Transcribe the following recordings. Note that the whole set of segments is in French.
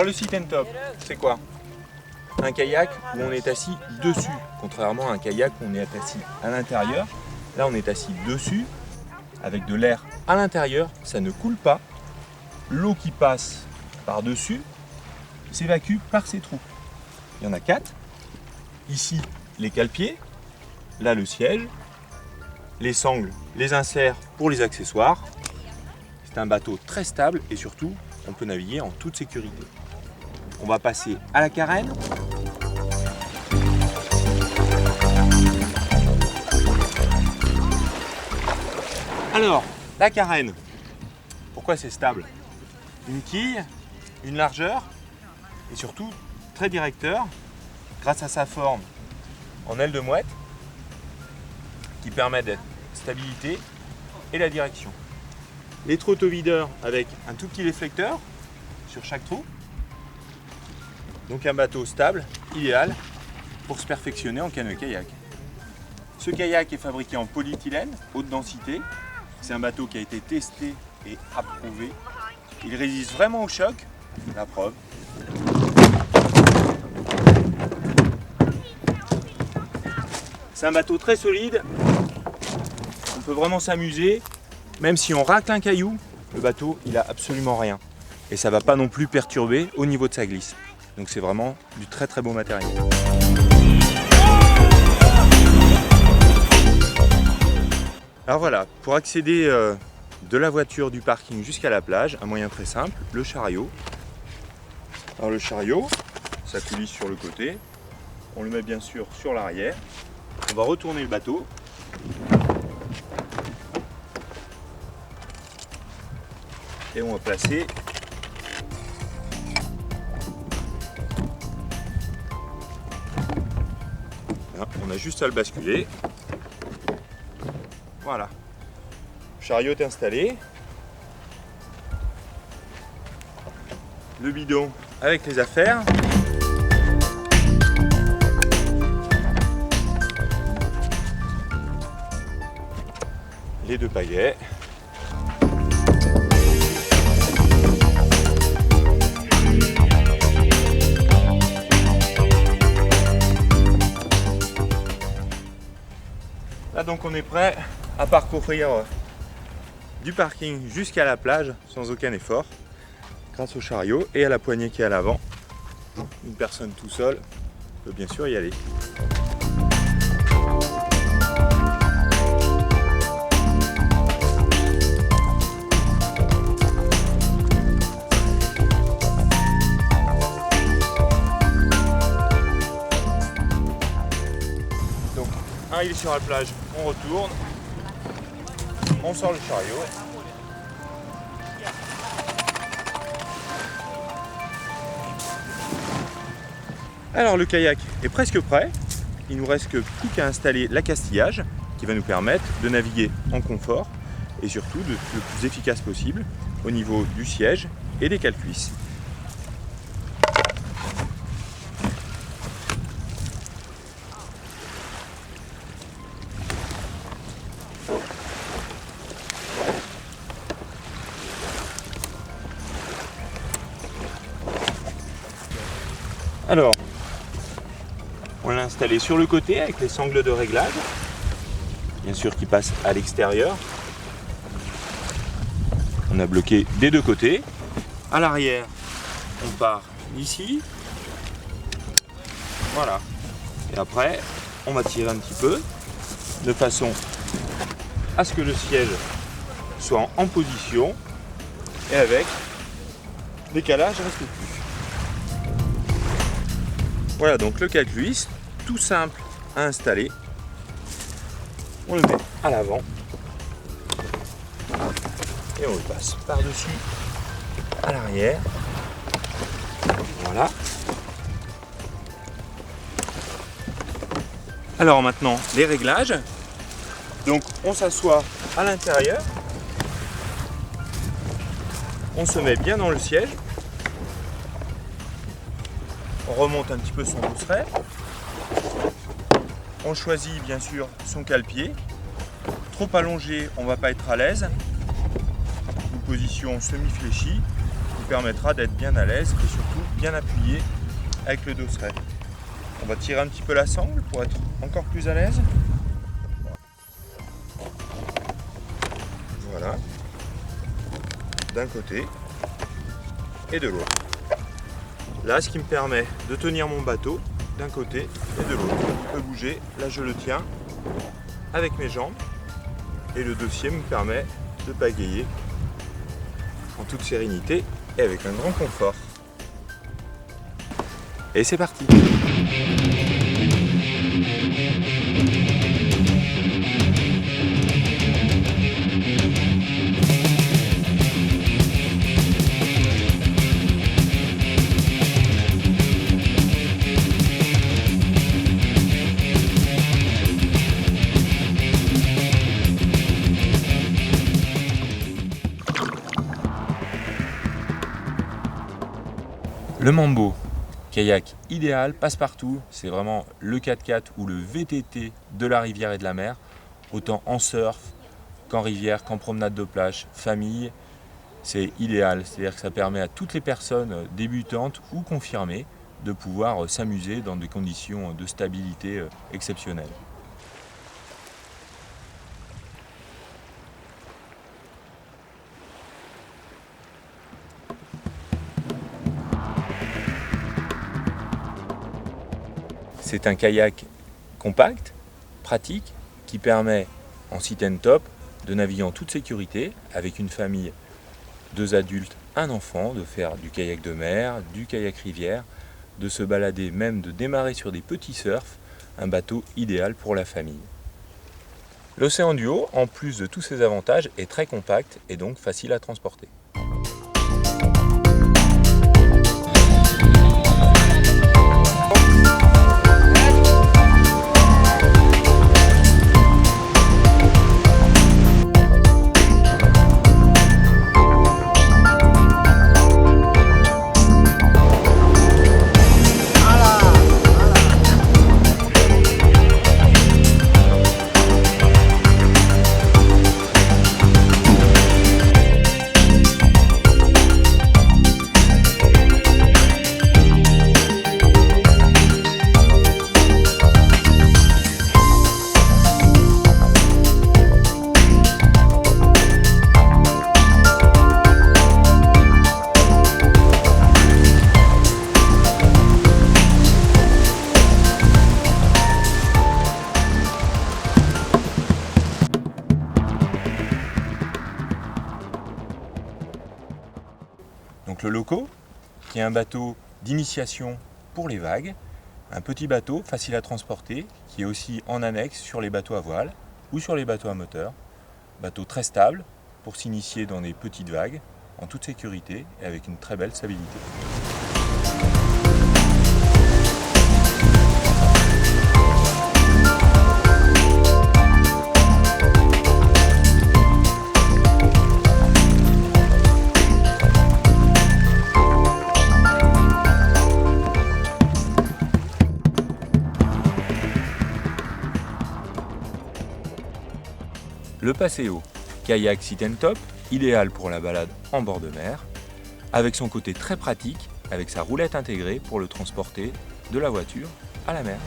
Alors le sit and top, c'est quoi? Un kayak où on est assis dessus, contrairement à un kayak où on est assis à l'intérieur. Là on est assis dessus, avec de l'air à l'intérieur, ça ne coule pas. L'eau qui passe par-dessus s'évacue par ces trous. Il y en a 4. Ici, les cale-pieds. Là, le siège. Les sangles, les inserts pour les accessoires. C'est un bateau très stable et surtout, on peut naviguer en toute sécurité. On va passer à la carène. Alors, la carène, pourquoi c'est stable? Une quille, une largeur et surtout très directeur grâce à sa forme en aile de mouette qui permet d'être stabilité et la direction. Les trottovideurs avec un tout petit déflecteur sur chaque trou. Donc un bateau stable, idéal pour se perfectionner en canoë-kayak. Ce kayak est fabriqué en polyéthylène, haute densité. C'est un bateau qui a été testé et approuvé. Il résiste vraiment au choc, la preuve. C'est un bateau très solide, on peut vraiment s'amuser, même si on racle un caillou, le bateau il a absolument rien. Et ça ne va pas non plus perturber au niveau de sa glisse. Donc c'est vraiment du très très beau matériel. Alors voilà, pour accéder de la voiture du parking jusqu'à la plage, un moyen très simple, le chariot. Alors le chariot, ça coulisse sur le côté, on le met bien sûr sur l'arrière. On va retourner le bateau. Et on va placer là, on a juste à le basculer. Voilà. Le chariot est installé. Le bidon avec les affaires. Les 2 pagaies. Là donc on est prêt à parcourir du parking jusqu'à la plage sans aucun effort grâce au chariot et à la poignée qui est à l'avant. Une personne tout seul peut bien sûr y aller. Il est sur la plage, on retourne, on sort le chariot. Alors le kayak est presque prêt, il nous reste plus qu'à installer l'accastillage qui va nous permettre de naviguer en confort et surtout le plus efficace possible au niveau du siège et des cale-cuisses. Alors, on l'a installé sur le côté avec les sangles de réglage, bien sûr qui passent à l'extérieur. On a bloqué des 2 côtés. À l'arrière, on part ici. Voilà. Et après, on va tirer un petit peu, de façon à ce que le siège soit en position et avec décalage respectif. Voilà donc le cale-cuisse, tout simple à installer. On le met à l'avant et on le passe par-dessus à l'arrière. Voilà. Alors maintenant les réglages. Donc on s'assoit à l'intérieur. On se met bien dans le siège. On remonte un petit peu son douceret. On choisit bien sûr son cale-pied. Trop allongé, on ne va pas être à l'aise. Une position semi-fléchie qui permettra d'être bien à l'aise et surtout bien appuyé avec le dosseret. On va tirer un petit peu la sangle pour être encore plus à l'aise. Voilà. D'un côté et de l'autre. Là, ce qui me permet de tenir mon bateau d'un côté et de l'autre. Il peut bouger, là je le tiens avec mes jambes et le dossier me permet de pagayer en toute sérénité et avec un grand confort. Et c'est parti! Le Mambo, kayak idéal, passe-partout, c'est vraiment le 4x4 ou le VTT de la rivière et de la mer, autant en surf qu'en rivière, qu'en promenade de plage, famille, c'est idéal. C'est-à-dire que ça permet à toutes les personnes débutantes ou confirmées de pouvoir s'amuser dans des conditions de stabilité exceptionnelles. C'est un kayak compact, pratique, qui permet en sit and top de naviguer en toute sécurité avec une famille, 2 adultes, un enfant, de faire du kayak de mer, du kayak rivière, de se balader, même de démarrer sur des petits surfs, un bateau idéal pour la famille. L'Océan Duo, en plus de tous ses avantages, est très compact et donc facile à transporter. Donc le Loco, qui est un bateau d'initiation pour les vagues, un petit bateau facile à transporter, qui est aussi en annexe sur les bateaux à voile ou sur les bateaux à moteur. Bateau très stable pour s'initier dans des petites vagues, en toute sécurité et avec une très belle stabilité. Le Paseo, kayak sit and top, idéal pour la balade en bord de mer, avec son côté très pratique, avec sa roulette intégrée pour le transporter de la voiture à la mer.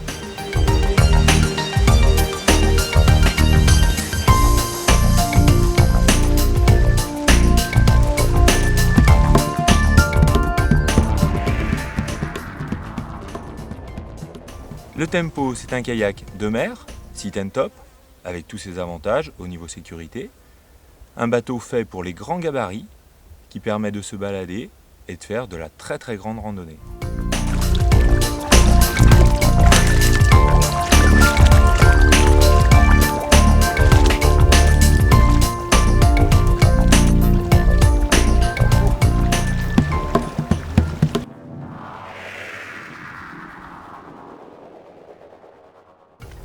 Le Tempo, c'est un kayak de mer, sit and top, avec tous ses avantages au niveau sécurité. Un bateau fait pour les grands gabarits qui permet de se balader et de faire de la très très grande randonnée.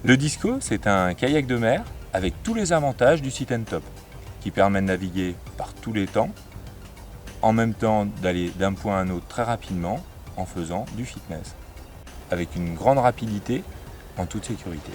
Le Disco, c'est un kayak de mer avec tous les avantages du sit and top, qui permet de naviguer par tous les temps, en même temps d'aller d'un point à un autre très rapidement en faisant du fitness, avec une grande rapidité en toute sécurité.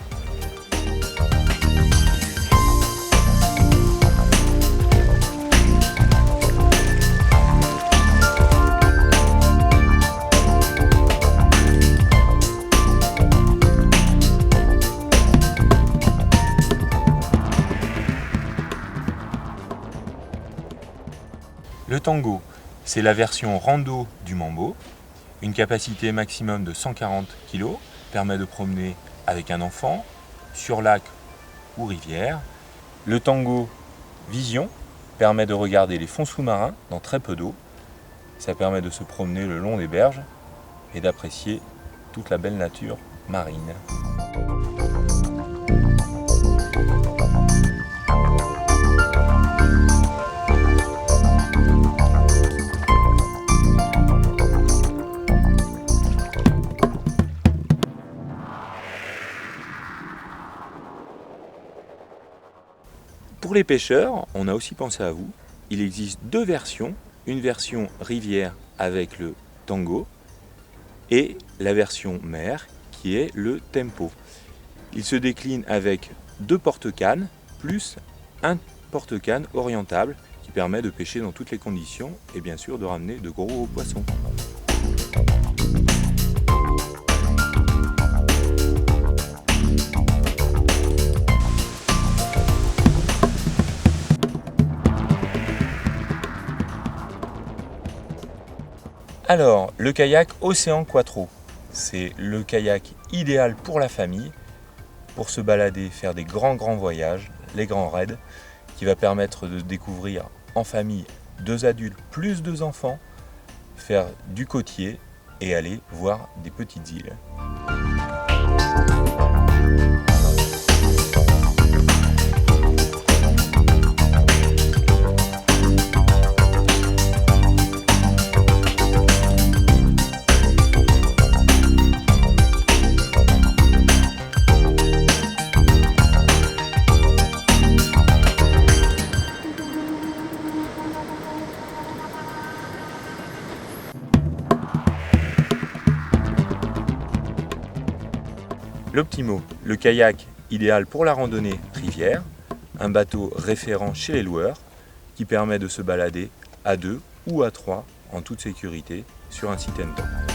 Tango, c'est la version rando du Mambo. Une capacité maximum de 140 kg, permet de promener avec un enfant, sur lac ou rivière. Le Tango Vision permet de regarder les fonds sous-marins dans très peu d'eau. Ça permet de se promener le long des berges et d'apprécier toute la belle nature marine. Pour les pêcheurs, on a aussi pensé à vous. Il existe deux versions. Une version rivière avec le Tango et la version mer qui est le Tempo. Il se décline avec deux porte-cannes plus un porte-canne orientable qui permet de pêcher dans toutes les conditions et bien sûr de ramener de gros poissons. Alors, le kayak Océan Quattro, c'est le kayak idéal pour la famille, pour se balader, faire des grands voyages, les grands raids, qui va permettre de découvrir en famille 2 adultes plus 2 enfants, faire du côtier et aller voir des petites îles. L'Optimo, le kayak idéal pour la randonnée rivière, un bateau référent chez les loueurs qui permet de se balader à 2 ou à 3 en toute sécurité sur un site N-Temps.